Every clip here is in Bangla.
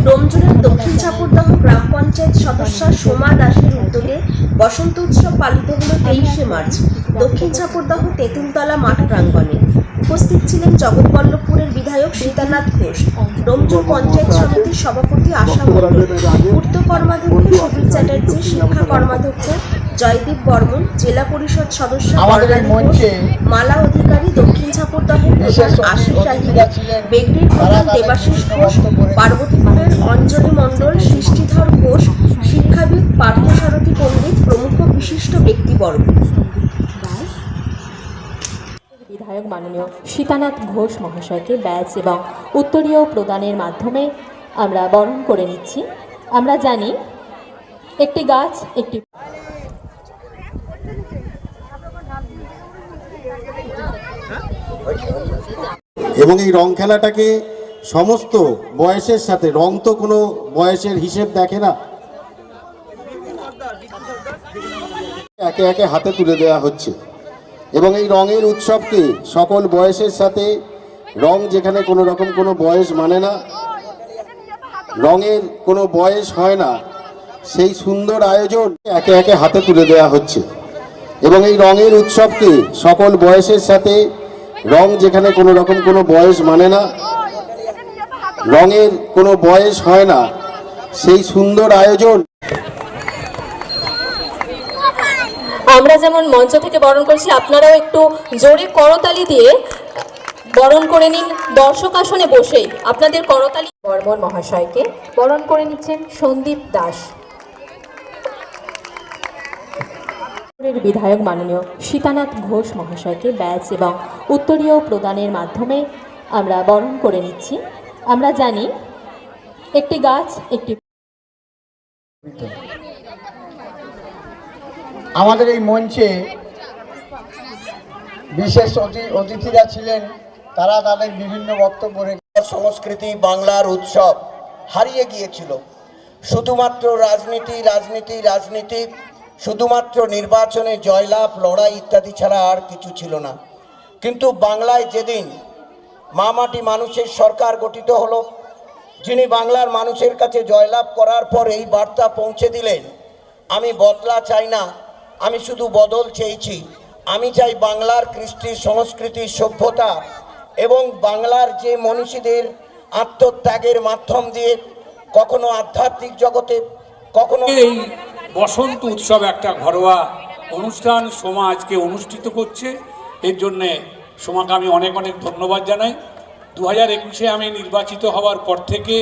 ডোমজুড়ের দক্ষিণ ঠাকুরদহ গ্রাম পঞ্চায়েত সদস্য সোমা দাসের উদ্যোগে বসন্ত উৎসব পালিত হল 23শে মার্চ দক্ষিণ ঠাকুরদহ তেঁতুলতলা মাঠ প্রাঙ্গণে। উপস্থিত ছিলেন জগৎবল্লভপুরের বিধায়ক সীতানাথ ঘোষ, ডোমজুড় পঞ্চায়েত সমিতির সভাপতি আশা মণ্ডল, পূর্ত কর্মাধ্যক্ষ সুবীর চ্যাটার্জি, শিক্ষা কর্মাধ্যক্ষ জয়দীপ বর্মন, জেলা পরিষদ সদস্য মালা অধিকারী, দক্ষিণ ঠাকুরদহের প্রধান আশিস আহিরা, বেগড়ির প্রধান দেবাশিস ঘোষ, পার্বতীপুরের অঞ্জলি মণ্ডল, সৃষ্টিধর ঘোষ, শিক্ষাবিদ পার্থসারথী পণ্ডিত প্রমুখ বিশিষ্ট ব্যক্তিবর্গ। বিধায়ক মাননীয় সীতানাথ ঘোষ মহাশয়কে ব্যাজ এবং উত্তরীয় প্রদানের মাধ্যমে আমরা বরণ করে নিচ্ছি। আমরা জানি একটি গাছ একটি এবং এই রং খেলাটাকে সমস্ত বয়সের সাথে, রং তো কোনো বয়সের হিসেব দেখে না, একে একে হাতে তুলে দেওয়া হচ্ছে এবং এই রঙের উৎসবকে সকল বয়সের সাথে, রং যেখানে কোনো রকম কোনো বয়স মানে না, রঙের কোনো বয়স হয় না, সেই সুন্দর আয়োজন একে একে হাতে তুলে দেওয়া হচ্ছে এবং এই রঙের উৎসবকে সকল বয়সের সাথে, রং যেখানে কোনো রকম কোনো বয়স মানে না, রঙের কোনো বয়স হয় না, সেই সুন্দর আয়োজন। আমরা যেমন মঞ্চ থেকে বরণ করেছি, আপনারাও একটু জোরে করতালি দিয়ে বরণ করে নিন। দর্শক আসনে বসেই আপনাদের করতালি। বর্মন মহাশয়কে বরণ করে নিচ্ছেন সন্দীপ দাস। বিধায়ক মাননীয় সীতানাথ ঘোষ মহাশয়কে ব্যাজ এবং উত্তরীয় প্রদানের মাধ্যমে আমরা বরণ করে নিচ্ছি। আমরা জানি একটি গাছ একটি আমাদের এই মঞ্চে বিশেষ অতিথিরা ছিলেন, তারা তাদের বিভিন্ন বক্তব্য রেখে সংস্কৃতি বাংলার উৎসব হারিয়ে গিয়েছিল। শুধুমাত্র রাজনীতি রাজনীতি রাজনীতি, শুধুমাত্র নির্বাচনে জয়লাভ, লড়াই ইত্যাদি ছাড়া আর কিছু ছিল না। কিন্তু বাংলায় যেদিন মামাটি মানুষের সরকার গঠিত হলো, যিনি বাংলার মানুষের কাছে জয়লাভ করার পর এই বার্তা পৌঁছে দিলেন, আমি বদলা চাই না, আমি শুধু বদল চেয়েছি। আমি চাই বাংলার কৃষ্টি সংস্কৃতি সভ্যতা এবং বাংলার যে মনীষীদের আত্মত্যাগের মাধ্যম দিয়ে কখনো আধ্যাত্মিক জগতে, কখনো এই বসন্ত উৎসব একটা ঘরোয়া অনুষ্ঠান সোমা আজকে অনুষ্ঠিত করছে। এর জন্যে সোমাকে আমি অনেক অনেক ধন্যবাদ জানাই। 2021-এ আমি নির্বাচিত হওয়ার পর থেকে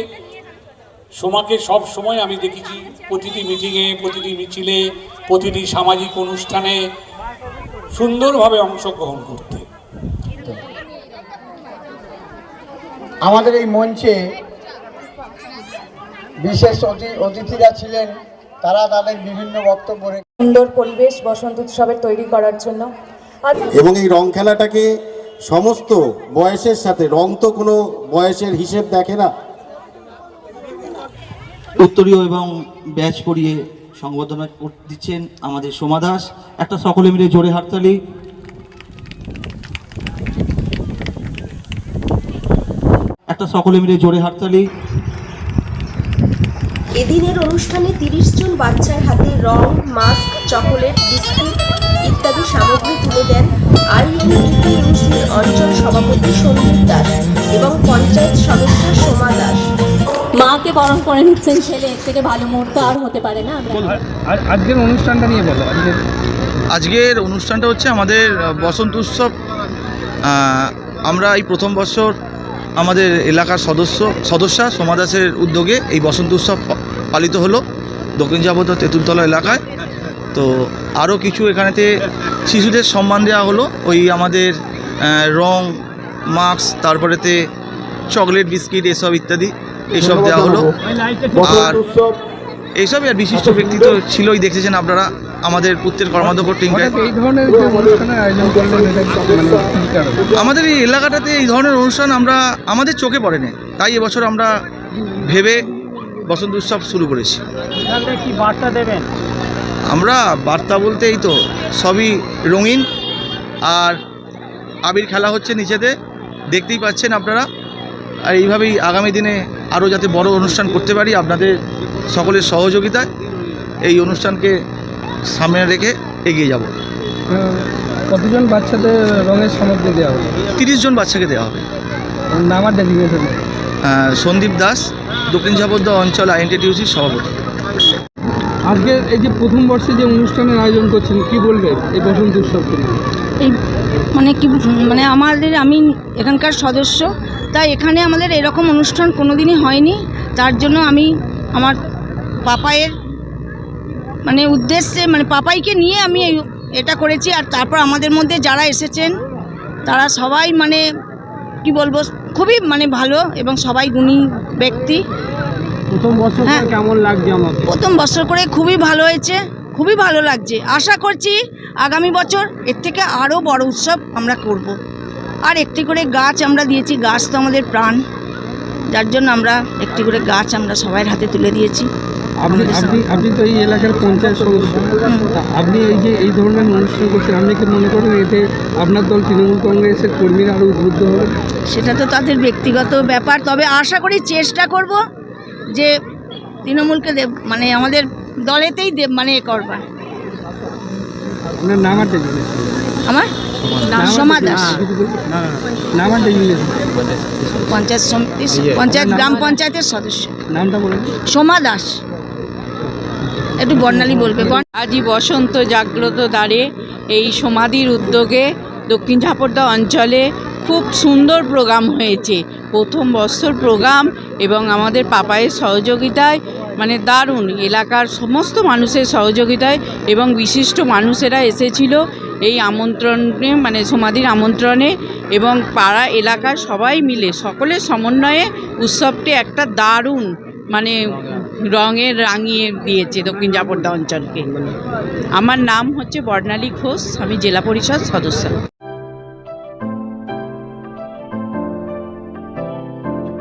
সোমাকে সব সময় আমি দেখেছি প্রতিটি মিটিংয়ে, প্রতিটি মিছিলে, প্রতিটি সামাজিক অনুষ্ঠানে সুন্দরভাবে অংশগ্রহণ করতে। আমাদের এই মঞ্চে বিশেষ অতিথিরা ছিলেন, তারা তাদের বিভিন্ন বক্তব্য রেখে সুন্দর পরিবেশ বসন্ত উৎসবের তৈরি করার জন্য এবং এই রং খেলাটাকে সমস্ত বয়সের সাথে, রং তো কোনো বয়সের হিসেব দেখে না, উত্তরীয় এবং ব্যাচ পরিয়ে সংবর্ধনা দিচ্ছেন আমাদের সোমা দাস। একটা সকলে মিলে জোরে হাততালি। একটা সকলে মিলে জোরে হাততালি। এদিনের অনুষ্ঠানে 30 জন বাচ্চার হাতে রং, মাস্ক, চকোলেট, বিস্কুট ইত্যাদি সামগ্রী তুলে দেন আইএনইপিএমসির অঞ্চল সভাপতি সন্দীপ দাস এবং পঞ্চায়েত সদস্য সোমা দাস। মাকে বরণ করে নিচ্ছেন ছেলে, এর থেকে ভালো মুহূর্ত আর হতে পারে না। আজকের অনুষ্ঠানটা নিয়ে বলো। আজকের অনুষ্ঠানটা হচ্ছে আমাদের বসন্ত উৎসব। আমরা এই প্রথম বছর আমাদের এলাকার সদস্যা সোমা দাসের উদ্যোগে এই বসন্ত উৎসব পালিত হলো দক্ষিণ ঠাকুরদহ তেঁতুলতলা এলাকায়। তো আরও কিছু এখানেতে শিশুদের সম্মান দেওয়া হলো, ওই আমাদের রং, মাস্ক, তারপরেতে চকলেট, বিস্কিট এসব ইত্যাদি এইসব দেওয়া হলো। আর এইসব আর বিশিষ্ট ব্যক্তি তো ছিলই, দেখেছেন আপনারা আমাদের পূর্তের কর্মাধ্যক্ষ টিঙ্কায়। আমাদের এই এলাকাটাতে এই ধরনের অনুষ্ঠান আমাদের চোখে পড়েনি, তাই এবছর আমরা ভেবে বসন্ত উৎসব শুরু করেছি। কি বার্তা দেবেন? আমরা বার্তা বলতে এই তো সবই রঙিন, আর আবির খেলা হচ্ছে নিচেতে, দেখতেই পাচ্ছেন আপনারা। আর এইভাবেই আগামী দিনে আরও যাতে বড় অনুষ্ঠান করতে পারি আপনাদের সকলের সহযোগিতায় এই অনুষ্ঠানকে সামনে রেখে এগিয়ে যাব। কতজন বাচ্চাদের রঙের সামগ্রী দেওয়া হবে? 30 জন বাচ্চাকে দেওয়া হবে। নাম আর ডেজিগনেশন? সন্দীপ দাস, দক্ষিণ ঝাপরদহ অঞ্চল আইএনটিটিউসির সভাপতি। আজকে এই যে প্রথম বর্ষে যে অনুষ্ঠানের আয়োজন করছেন, কি বলবেন এই বসন্ত উৎসবকে? এই আমি এখানকার সদস্য, তাই এখানে আমাদের এরকম অনুষ্ঠান কোনোদিনই হয়নি। তার জন্য আমি আমার পাপায়ের উদ্দেশ্যে পাপাইকে নিয়ে আমি এটা করেছি। আর তারপর আমাদের মধ্যে যারা এসেছেন তারা সবাই কি বলবো, খুবই ভালো এবং সবাই গুণী ব্যক্তি। প্রথম বছর কেমন লাগছে? আমার প্রথম বছর করে খুবই ভালো হয়েছে, খুবই ভালো লাগছে। আশা করছি আগামী বছর এর থেকে আরও বড় উৎসব আমরা করব। আর একটি করে গাছ আমরা দিয়েছি, গাছ তো আমাদের প্রাণ, যার জন্য আমরা একটি করে গাছ আমরা সবার হাতে তুলে দিয়েছি। আপনি তো এই এলাকার পঞ্চায়েত সদস্য, আপনি এই ধরনের অনুষ্ঠান করছেন, আপনি কি মনে করেন এতে আপনার দল তৃণমূল কংগ্রেসের কর্মীরা আরও উদ্বুদ্ধ হবে? সেটা তো তাদের ব্যক্তিগত ব্যাপার, তবে আশা করি চেষ্টা করব যে তৃণমূলকে আমাদের দলেতেই করবার। আপনার নাম আর ডেজিগনেশন? আমার নাম সোমা দাস, নাম আর ডেজিগনেশন? পঞ্চায়েত গ্রাম পঞ্চায়েতের সদস্য। নামটা বলেন। সোমা দাস। একটু বর্ণালী বলবে। আজই বসন্ত জাগ্রত দ্বারে এই সমাধির উদ্যোগে দক্ষিণ ঝাপরদহ অঞ্চলে খুব সুন্দর প্রোগ্রাম হয়েছে। প্রথম বছর প্রোগ্রাম এবং আমাদের পাপায়ের সহযোগিতায় দারুণ, এলাকার সমস্ত মানুষের সহযোগিতায় এবং বিশিষ্ট মানুষেরা এসেছিল এই আমন্ত্রণে, সমাধির আমন্ত্রণে, এবং পাড়া এলাকার সবাই মিলে সকলের সমন্বয়ে উৎসবটি একটা দারুণ রঙের রাঙিয়ে দিয়েছে দক্ষিণ ঝাপরদহ অঞ্চলকে। আমার নাম হচ্ছে বর্ণালী ঘোষ, আমি জেলা পরিষদ সদস্য।